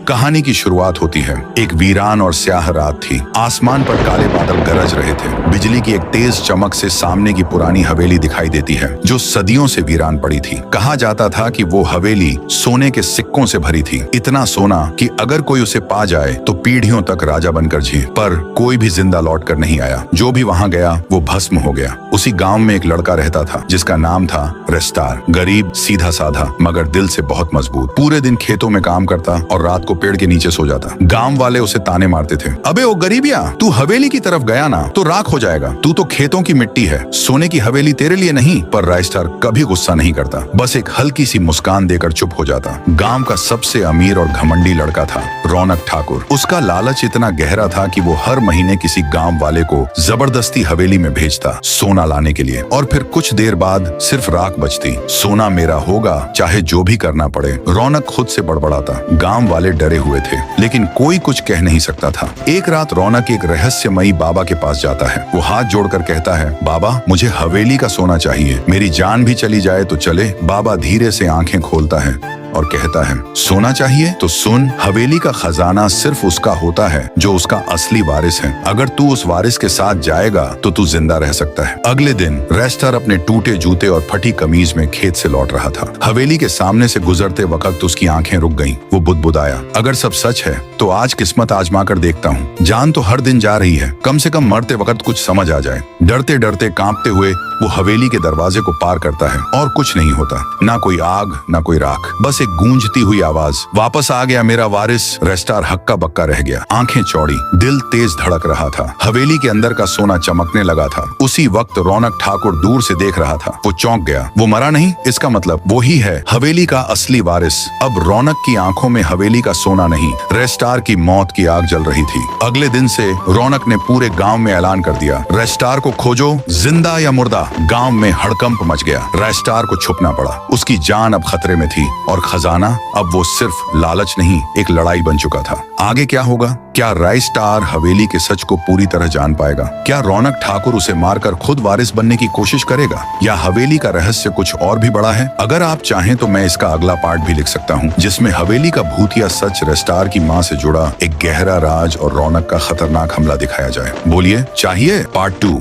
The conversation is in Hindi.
कहानी की शुरुआत होती है। एक वीरान और स्याह रात थी। आसमान पर काले बादल गरज रहे थे। बिजली की एक तेज चमक से सामने की पुरानी हवेली दिखाई देती है, जो सदियों से वीरान पड़ी थी। कहा जाता था कि वो हवेली सोने के सिक्कों से भरी थी, इतना सोना कि अगर कोई उसे पा जाए तो पीढ़ियों तक राजा बनकर जिए। पर कोई भी जिंदा लौट कर नहीं आया। जो भी वहां गया वो भस्म हो गया। उसी गांव में एक लड़का रहता था जिसका नाम था रेस्टार। गरीब, सीधा साधा, मगर दिल से बहुत मजबूत। पूरे दिन खेतों में काम करता और रात को पेड़ के नीचे सो जाता। गांव वाले उसे ताने मारते थे, अबे ओ गरीबिया, तू हवेली की तरफ गया ना तो राख हो जाएगा। तू तो खेतों की मिट्टी है, सोने की हवेली तेरे लिए नहीं। पर रेस्टार कभी गुस्सा नहीं करता, बस एक हल्की सी मुस्कान देकर चुप हो जाता। गांव का सबसे अमीर और घमंडी लड़का था रौनक ठाकुर। उसका लालच इतना गहरा था कि वो हर महीने किसी गांव वाले को जबरदस्ती हवेली में भेजता सोना लाने के लिए। और फिर कुछ देर बाद सिर्फ राख बचती। सोना मेरा होगा, चाहे जो भी करना पड़े। रौनक खुद से बड़बड़ाता। गांव वाले डरे हुए थे, लेकिन कोई कुछ कह नहीं सकता था। एक रात रौनक एक रहस्यमयी बाबा के पास जाता है। वो हाथ जोड़कर कहता है, बाबा मुझे हवेली का सोना चाहिए, मेरी जान भी चली जाए तो चले। बाबा धीरे से आंखें खोलता है और कहता है, सोना चाहिए तो सुन, हवेली का खजाना सिर्फ उसका होता है जो उसका असली वारिस है। अगर तू उस वारिस के साथ जाएगा तो तू जिंदा रह सकता है। अगले दिन रेस्टर अपने टूटे जूते और फटी कमीज में खेत से लौट रहा था। हवेली के सामने से गुजरते वक्त उसकी आंखें रुक गईं। वो बुदबुदाया, अगर सब सच है तो आज किस्मत आजमा कर देखता हूँ। जान तो हर दिन जा रही है, कम से कम मरते वक्त कुछ समझ आ जाए। डरते डरते कांपते हुए वो हवेली के दरवाजे को पार करता है और कुछ नहीं होता। ना कोई आग, ना कोई राख, बस एक गूंजती हुई आवाज, वापस आ गया मेरा वारिस। रेस्टार हक्का बक्का रह गया, आंखें चौड़ी, दिल तेज धड़क रहा था। हवेली के अंदर का सोना चमकने लगा था। उसी वक्त रौनक ठाकुर दूर से देख रहा था। वो चौंक गया। वो मरा नहीं, इसका मतलब वो ही है हवेली का असली वारिस। अब रौनक की आंखों में हवेली का सोना नहीं, रेस्टार की मौत की आग जल रही थी। अगले दिन से रौनक ने पूरे गांव में ऐलान कर दिया, रेस्टार को खोजो, जिंदा या मुर्दा। गांव में हड़कंप मच गया। रेस्टार को छुपना पड़ा। उसकी जान अब खतरे में थी और खजाना अब वो सिर्फ लालच नहीं, एक लड़ाई बन चुका था। आगे क्या होगा? क्या रेस्टार हवेली के सच को पूरी तरह जान पाएगा? क्या रौनक ठाकुर उसे मारकर खुद वारिस बनने की कोशिश करेगा? या हवेली का रहस्य कुछ और भी बड़ा है? अगर आप चाहें तो मैं इसका अगला पार्ट भी लिख सकता हूँ, जिसमें हवेली का भूतिया सच, रेस्टार की माँ से जुड़ा एक गहरा राज और रौनक का खतरनाक हमला दिखाया जाए। बोलिए, चाहिए पार्ट 2?